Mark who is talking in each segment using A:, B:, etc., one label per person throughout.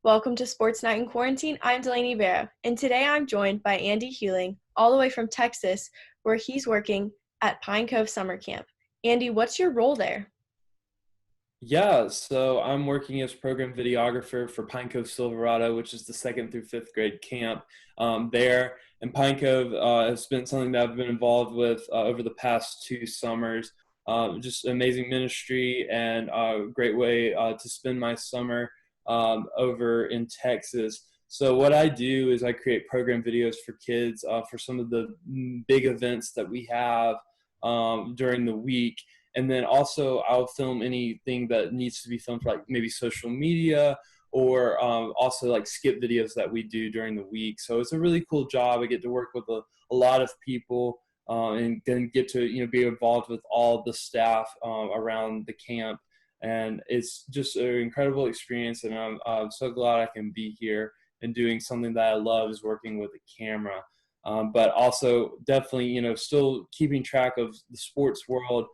A: Welcome to Sports Night in Quarantine. I'm Delaney Vera, and today I'm joined by Andy Hewling, all the way from Texas, where he's working at Pine Cove Summer Camp. Andy, what's your role there?
B: Yeah, so I'm working as program videographer for Pine Cove Silverado, which is the second through fifth grade camp there. And Pine Cove has been something that I've been involved with over the past 2 summers. Just amazing ministry and a great way to spend my summer over in Texas. So what I do is I create program videos for kids for some of the big events that we have during the week, and then also I'll film anything that needs to be filmed for like maybe social media or also like skip videos that we do during the week. So it's a really cool job. I get to work with a lot of people and then get to be involved with all the staff around the camp, and it's just an incredible experience. And I'm so glad I can be here and doing something that I love, is working with a camera. But also definitely, still keeping track of the sports world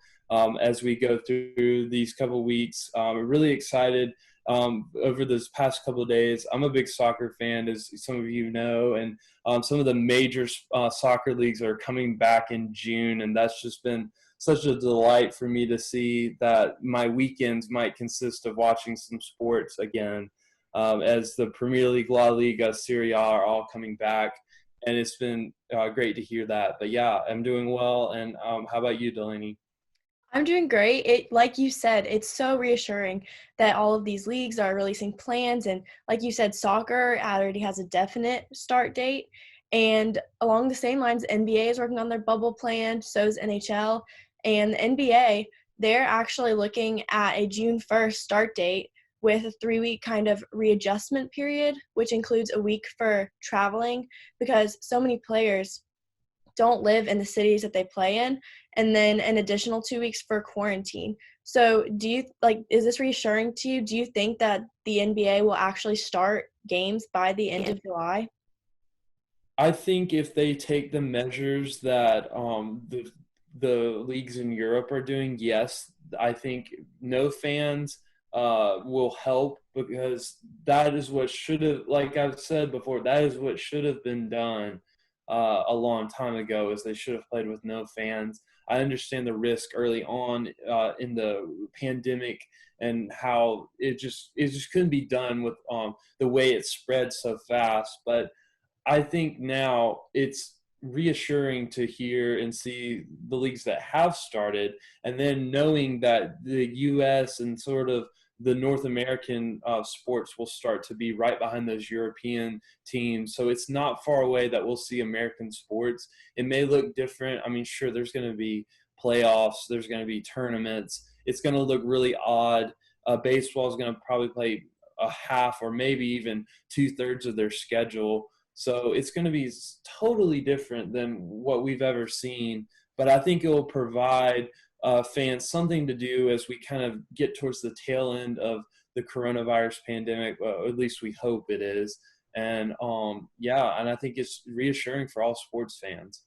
B: as we go through these couple weeks. We're really excited over this past couple of days. I'm a big soccer fan, as some of you know, and some of the major soccer leagues are coming back in June, and that's just been such a delight for me to see that my weekends might consist of watching some sports again, as the Premier League, La Liga, Serie A are all coming back. And it's been great to hear that. But yeah, I'm doing well. And how about you, Delaney?
A: I'm doing great. Like you said, it's so reassuring that all of these leagues are releasing plans. And like you said, soccer already has a definite start date. And along the same lines, NBA is working on their bubble plan, so is NHL. And the NBA, they're actually looking at a June 1st start date with a 3-week kind of readjustment period, which includes a week for traveling because so many players don't live in the cities that they play in, and then an additional 2 weeks for quarantine. So is this reassuring to you? Do you think that the NBA will actually start games by the end of July?
B: I think if they take the measures that the leagues in Europe are doing, yes, I think no fans will help, because that is what should have, like I've said before, that is what should have been done a long time ago. Is they should have played with no fans. I understand the risk early on in the pandemic, and how it just couldn't be done with the way it spread so fast, but I think now it's reassuring to hear and see the leagues that have started, and then knowing that the U.S. and sort of the North American sports will start to be right behind those European teams. So it's not far away that we'll see American sports. It may look different. I mean, sure, there's going to be playoffs, there's going to be tournaments. It's going to look really odd. Baseball is going to probably play a half or maybe even 2/3 of their schedule, so it's going to be totally different than what we've ever seen. But I think it will provide fans something to do as we kind of get towards the tail end of the coronavirus pandemic. At least we hope it is. And yeah, and I think it's reassuring for all sports fans.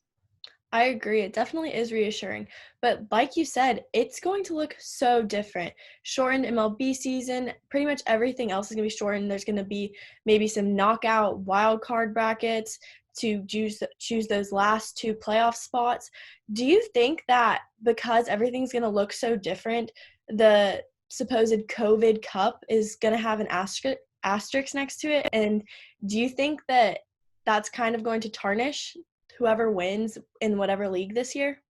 A: I agree. It definitely is reassuring. But like you said, it's going to look so different. Shortened MLB season, pretty much everything else is going to be shortened. There's going to be maybe some knockout wild card brackets to choose those last two playoff spots. Do you think that because everything's going to look so different, the supposed COVID Cup is going to have an asterisk next to it? And do you think that that's kind of going to tarnish whoever wins in whatever league this year?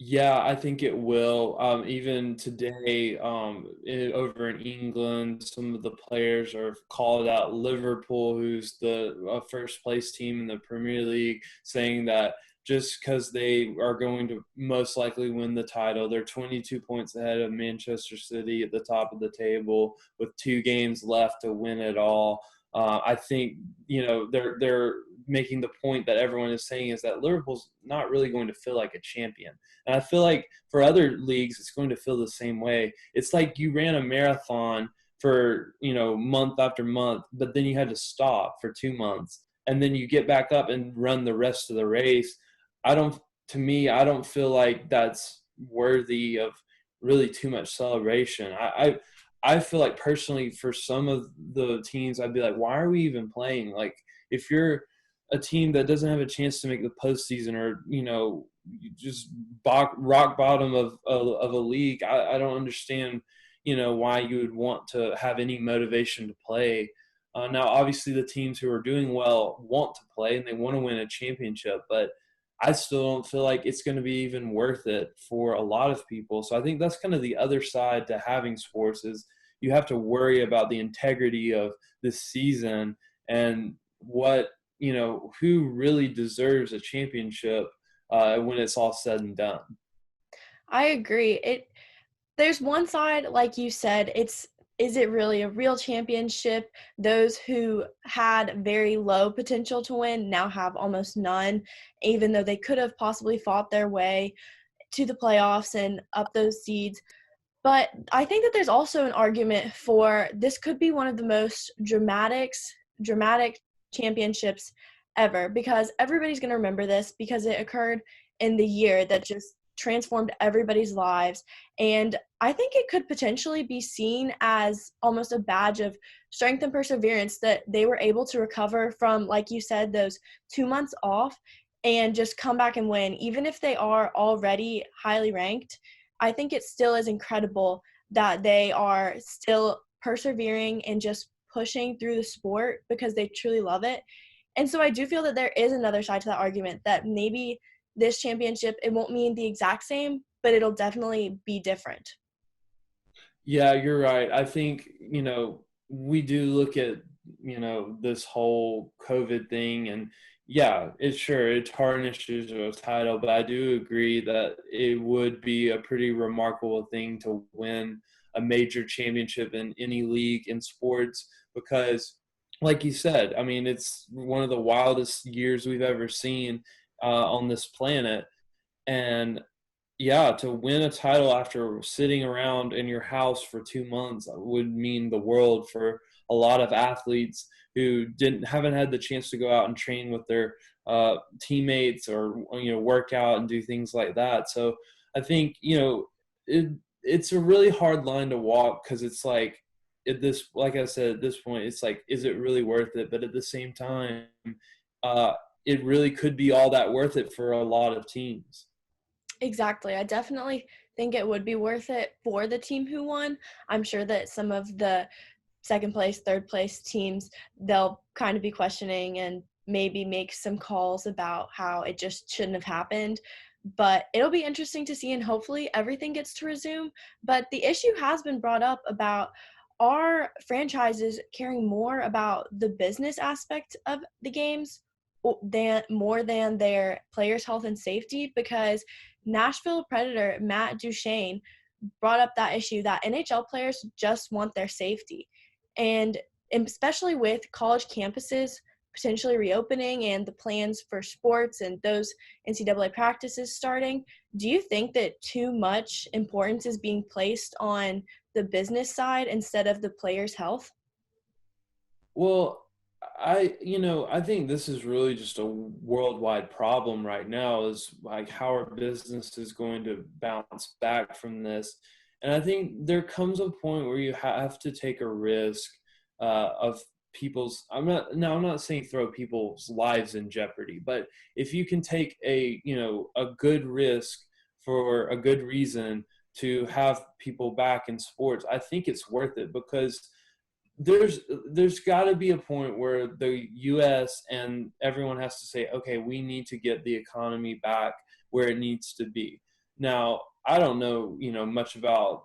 B: Yeah, I think it will. Even today, over in England, some of the players are called out. Liverpool, who's the first place team in the Premier League, saying that just because they are going to most likely win the title, they're 22 points ahead of Manchester City at the top of the table with 2 games left to win it all. I think they're making the point that everyone is saying, is that Liverpool's not really going to feel like a champion. And I feel like for other leagues, it's going to feel the same way. It's like you ran a marathon for, month after month, but then you had to stop for 2 months. And then you get back up and run the rest of the race. I don't feel like that's worthy of really too much celebration. I feel like personally for some of the teams, I'd be like, why are we even playing? Like, if you're a team that doesn't have a chance to make the postseason, or you just rock bottom of a league, I don't understand, why you would want to have any motivation to play. Now, obviously, the teams who are doing well want to play and they want to win a championship, but I still don't feel like it's going to be even worth it for a lot of people. So I think that's kind of the other side to having sports is you have to worry about the integrity of this season and who really deserves a championship when it's all said and done.
A: I agree. There's one side, like you said, is it really a real championship? Those who had very low potential to win now have almost none, even though they could have possibly fought their way to the playoffs and up those seeds. But I think that there's also an argument for this could be one of the most dramatic championships ever, because everybody's going to remember this because it occurred in the year that just transformed everybody's lives. And I think it could potentially be seen as almost a badge of strength and perseverance that they were able to recover from, like you said, those 2 months off and just come back and win. Even if they are already highly ranked, I think it still is incredible that they are still persevering and just pushing through the sport because they truly love it. And so I do feel that there is another side to that argument that maybe this championship, it won't mean the exact same, but it'll definitely be different.
B: Yeah, you're right. I think, we do look at, this whole COVID thing, and yeah, it tarnishes a title, but I do agree that it would be a pretty remarkable thing to win a major championship in any league in sports because, like you said, I mean, it's one of the wildest years we've ever seen on this planet. And yeah, to win a title after sitting around in your house for 2 months would mean the world for a lot of athletes who haven't had the chance to go out and train with their teammates or work out and do things like that. So I think it's a really hard line to walk because it's like like I said, at this point, it's like, is it really worth it? But at the same time, uh, it really could be all that worth it for a lot of teams.
A: Exactly. I definitely think it would be worth it for the team who won. I'm sure that some of the second place, third place teams, they'll kind of be questioning and maybe make some calls about how it just shouldn't have happened. But it'll be interesting to see, and hopefully everything gets to resume. But the issue has been brought up about, are franchises caring more about the business aspect of the games more than their players' health and safety? Because Nashville Predator Matt Duchene brought up that issue that NHL players just want their safety. And especially with college campuses potentially reopening and the plans for sports and those NCAA practices starting, do you think that too much importance is being placed on the business side instead of the players' health?
B: Well, I think this is really just a worldwide problem right now is like how our business is going to bounce back from this. And I think there comes a point where you have to take a risk of I'm not saying throw people's lives in jeopardy, but if you can take a good risk for a good reason to have people back in sports, I think it's worth it because there's got to be a point where the U.S. and everyone has to say, okay, we need to get the economy back where it needs to be. Now, I don't know, much about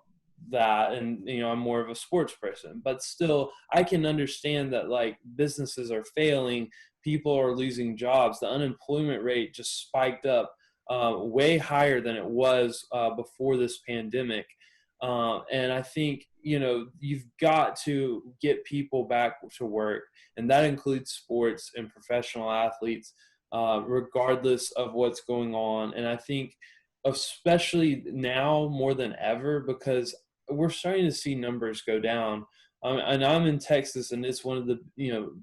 B: that, and I'm more of a sports person, but still, I can understand that like businesses are failing, people are losing jobs, the unemployment rate just spiked up way higher than it was before this pandemic. And I think, you've got to get people back to work, and that includes sports and professional athletes, regardless of what's going on. And I think, especially now more than ever, because we're starting to see numbers go down. And I'm in Texas, and it's one of the,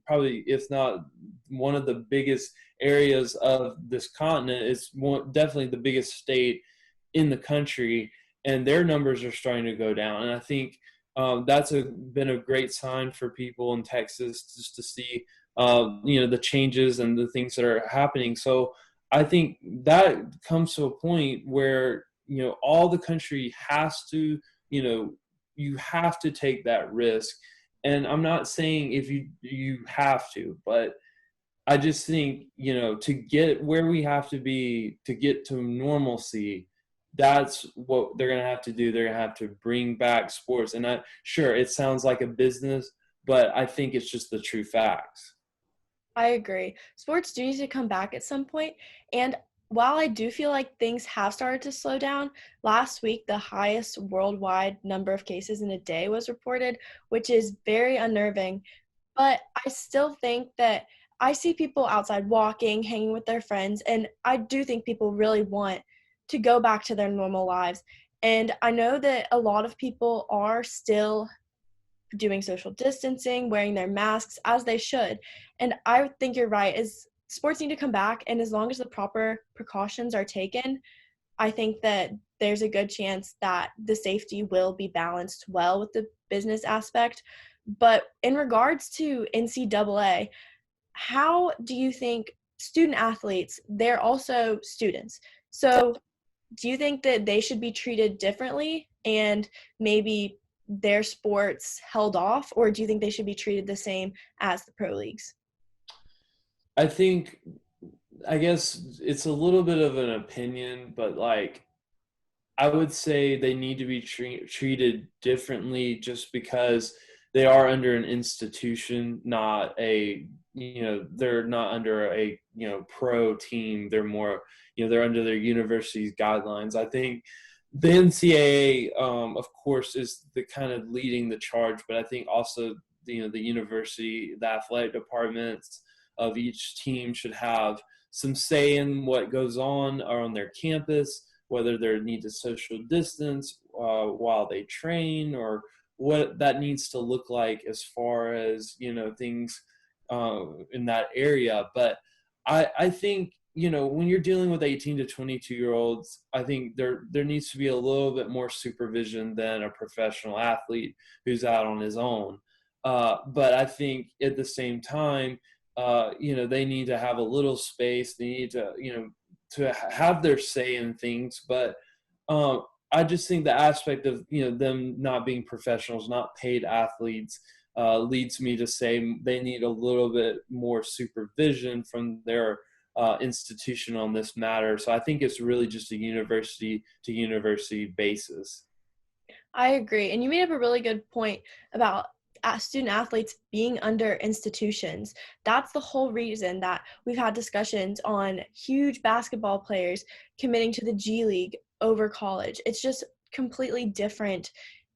B: probably, if not one of the biggest areas of this continent. It's definitely the biggest state in the country, and their numbers are starting to go down. And I think been a great sign for people in Texas just to see, the changes and the things that are happening. So I think that comes to a point where, all the country has to, you have to take that risk. And I'm not saying if you have to, but I just think, to get where we have to be to get to normalcy, that's what they're going to have to do. They're going to have to bring back sports. And sure, it sounds like a business, but I think it's just the true facts.
A: I agree. Sports do need to come back at some point. And while I do feel like things have started to slow down, last week the highest worldwide number of cases in a day was reported, which is very unnerving. But I still think that I see people outside walking, hanging with their friends, and I do think people really want to go back to their normal lives. And I know that a lot of people are still doing social distancing, wearing their masks as they should. And I think you're right, is sports need to come back, and as long as the proper precautions are taken, I think that there's a good chance that the safety will be balanced well with the business aspect. But in regards to NCAA, how do you think student athletes, they're also students. So do you think that they should be treated differently and maybe their sports held off, or do you think they should be treated the same as the pro leagues?
B: I think, I guess it's a little bit of an opinion, but like, I would say they need to be treated differently just because they are under an institution, not they're not under a, pro team. They're more, they're under their university's guidelines. I think the NCAA, of course, is the kind of leading the charge, but I think also, the university, the athletic departments of each team should have some say in what goes on or on their campus, whether there needs a social distance while they train, or what that needs to look like as far as, things in that area. But I think, when you're dealing with 18 to 22-year-olds, I think there needs to be a little bit more supervision than a professional athlete who's out on his own. But I think at the same time, they need to have a little space. They need to, to have their say in things. But I just think the aspect of, them not being professionals, not paid athletes, leads me to say they need a little bit more supervision from their institution on this matter. So I think it's really just a university to university basis.
A: I agree. And you made up a really good point about student athletes being under institutions. That's the whole reason that we've had discussions on huge basketball players committing to the G League over college. It's just completely different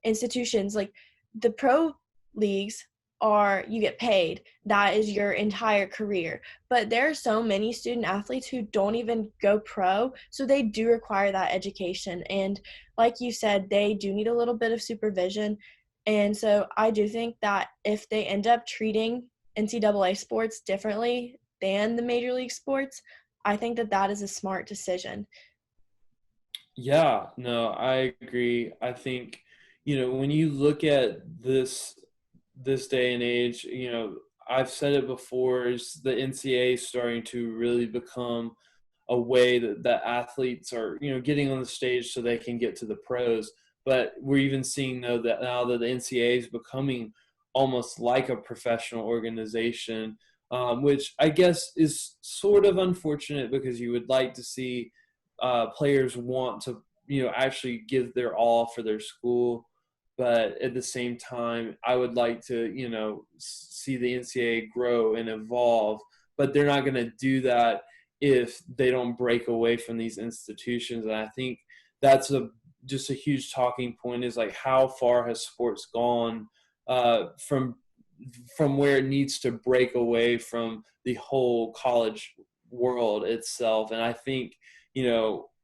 A: institutions. Like the pro leagues are, you get paid. That is your entire career. But there are so many student athletes who don't even go pro, so they do require that education. And like you said, they do need a little bit of supervision. And so I do think that if they end up treating NCAA sports differently than the major league sports, I think that that is a smart decision.
B: Yeah, no, I agree. I think, when you look at this day and age, I've said it before, is the NCAA starting to really become a way that athletes are, getting on the stage so they can get to the pros. But we're even seeing, though, that now that the NCAA is becoming almost like a professional organization, which I guess is sort of unfortunate because you would like to see players want to, actually give their all for their school. But at the same time, I would like to, see the NCAA grow and evolve. But they're not going to do that if they don't break away from these institutions. And I think that's just a huge talking point, is like, how far has sports gone from where it needs to break away from the whole college world itself. And I think,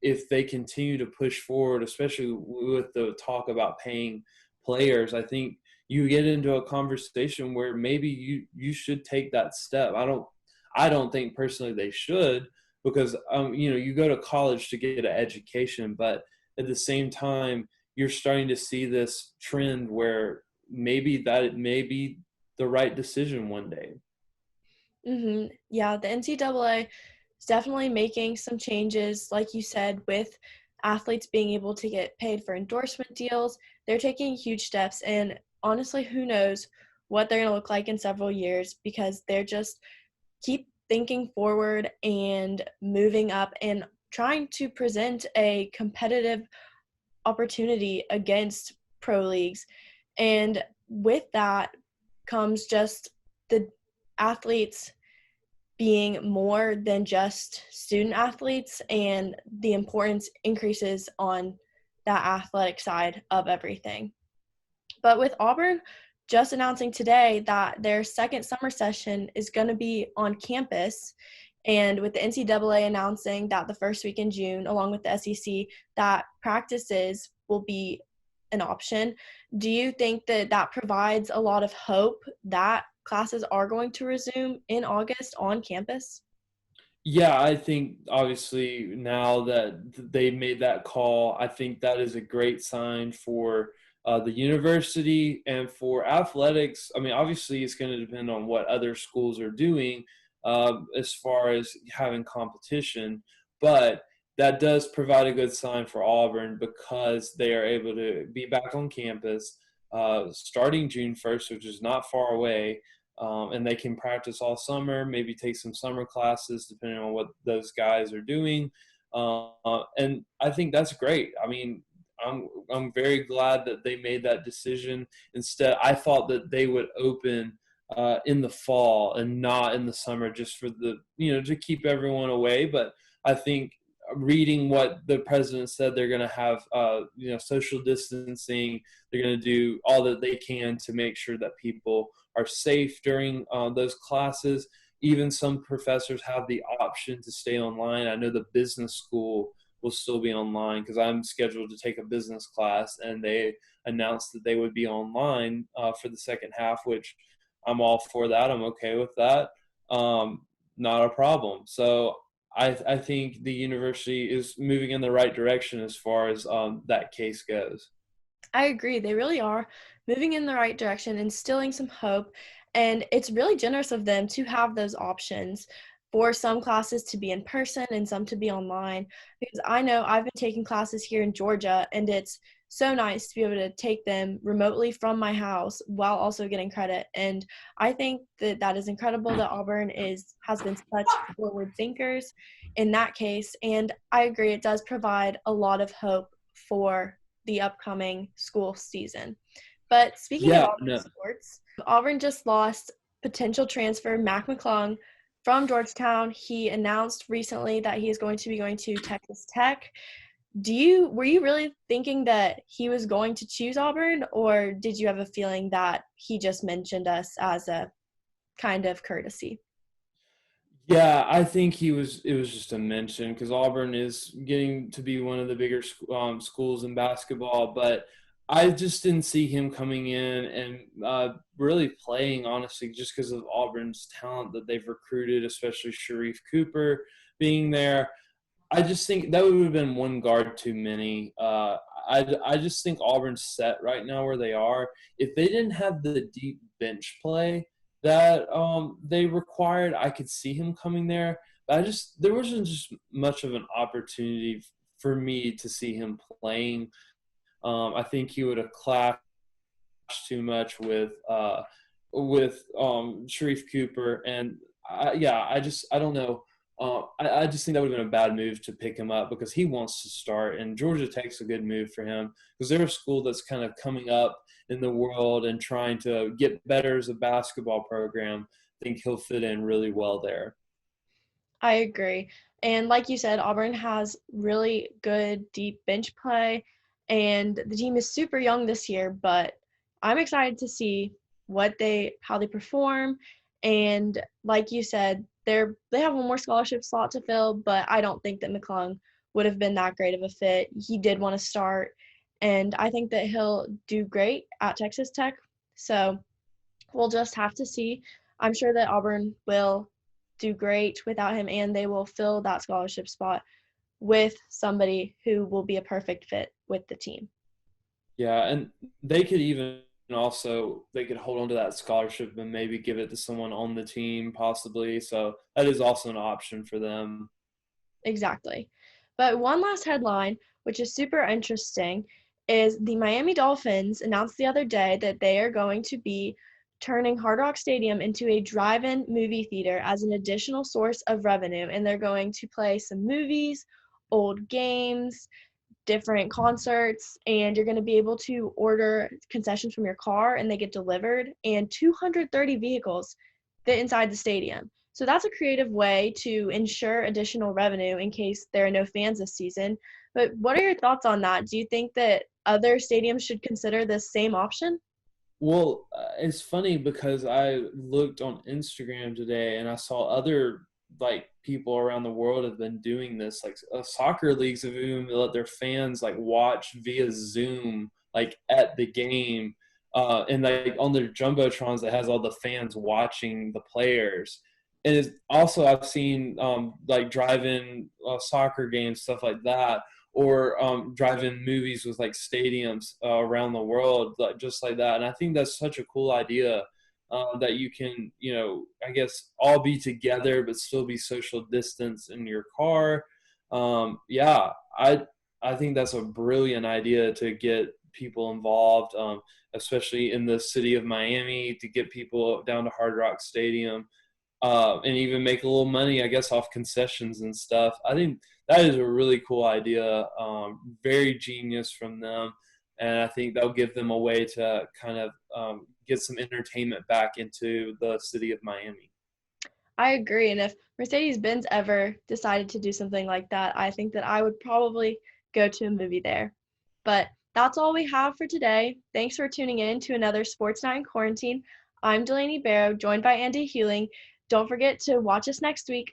B: if they continue to push forward, especially with the talk about paying players, I think you get into a conversation where maybe you should take that step. I don't think personally they should, because you go to college to get an education, but at the same time, you're starting to see this trend where maybe that it may be the right decision one day.
A: Yeah, the NCAA is definitely making some changes, like you said, with athletes being able to get paid for endorsement deals. They're taking huge steps, and honestly, who knows what they're going to look like in several years, because they're just keep thinking forward and moving up and trying to present a competitive opportunity against pro leagues. And with that comes just the athletes being more than just student athletes, and the importance increases on that athletic side of everything. But with Auburn just announcing today that their second summer session is going to be on campus, and with the NCAA announcing that the first week in June, along with the SEC, that practices will be an option, do you think that that provides a lot of hope that classes are going to resume in August on campus?
B: Yeah, I think obviously now that they made that call, I think that is a great sign for the university and for athletics. I mean, obviously, it's going to depend on what other schools are doing as far as having competition, but that does provide a good sign for Auburn because they are able to be back on campus starting June 1st, which is not far away, and they can practice all summer, maybe take some summer classes depending on what those guys are doing. And I think that's great. I mean, I'm very glad that they made that decision. Instead, I thought that they would open in the fall and not in the summer, just for the to keep everyone away. But I think reading what the president said, they're going to have social distancing. They're going to do all that they can to make sure that people are safe during those classes. Even some professors have the option to stay online. I know the business school will still be online because I'm scheduled to take a business class, and they announced that they would be online for the second half, which I'm all for that. I'm okay with that. Not a problem. So I think the university is moving in the right direction as far as that case goes.
A: I agree. They really are moving in the right direction, instilling some hope. And it's really generous of them to have those options for some classes to be in person and some to be online. Because I know I've been taking classes here in Georgia, and it's so nice to be able to take them remotely from my house while also getting credit. And I think that that is incredible that Auburn has been such forward thinkers in that case. And I agree, it does provide a lot of hope for the upcoming school season. But speaking of
B: Yeah,
A: Auburn
B: no,
A: sports, Auburn just lost potential transfer Mack McClung from Georgetown. He announced recently that he is going to be going to Texas Tech. Were you really thinking that he was going to choose Auburn, or did you have a feeling that he just mentioned us as a kind of courtesy?
B: yeah, I think it was just a mention because Auburn is getting to be one of the bigger schools in basketball, but I just didn't see him coming in and really playing, honestly, just because of Auburn's talent that they've recruited, especially Sharif Cooper being there. I just think that would have been one guard too many. I just think Auburn's set right now where they are. If they didn't have the deep bench play that they required, I could see him coming there. But there wasn't just much of an opportunity for me to see him playing. I think he would have clashed too much with Sharif Cooper, and I don't know. I just think that would have been a bad move to pick him up because he wants to start, and Georgia Tech's a good move for him because they're a school that's kind of coming up in the world and trying to get better as a basketball program. I think he'll fit in really well there.
A: I agree. And like you said, Auburn has really good deep bench play, and the team is super young this year, but I'm excited to see how they perform. And like you said, they have one more scholarship slot to fill, but I don't think that McClung would have been that great of a fit. He did want to start, and I think that he'll do great at Texas Tech. So we'll just have to see. I'm sure that Auburn will do great without him, and they will fill that scholarship spot with somebody who will be a perfect fit with the team.
B: Yeah, and they could even also they could hold on to that scholarship and maybe give it to someone on the team possibly. So that is also an option for them.
A: Exactly. But one last headline, which is super interesting, is the Miami Dolphins announced the other day that they are going to be turning Hard Rock Stadium into a drive-in movie theater as an additional source of revenue. And they're going to play some movies, old games, different concerts, and you're going to be able to order concessions from your car and they get delivered, and 230 vehicles fit inside the stadium. So that's a creative way to ensure additional revenue in case there are no fans this season. But what are your thoughts on that? Do you think that other stadiums should consider this same option?
B: Well, it's funny because I looked on Instagram today and I saw other like people around the world have been doing this. Like soccer leagues have even let their fans like watch via Zoom, like at the game, and like on their jumbotrons that has all the fans watching the players. And it's also I've seen like drive-in soccer games, stuff like that, or drive-in movies with like stadiums around the world, like, just like that. And I think that's such a cool idea that you can, I guess all be together but still be social distance in your car. Yeah, I think that's a brilliant idea to get people involved, especially in the city of Miami, to get people down to Hard Rock Stadium and even make a little money, I guess, off concessions and stuff. I think that is a really cool idea, very genius from them, and I think that'll give them a way to kind of get some entertainment back into the city of Miami.
A: I agree. And if Mercedes-Benz ever decided to do something like that, I think that I would probably go to a movie there. But that's all we have for today. Thanks for tuning in to another Sports Night in Quarantine. I'm Delaney Barrow, joined by Andy Hewling. Don't forget to watch us next week.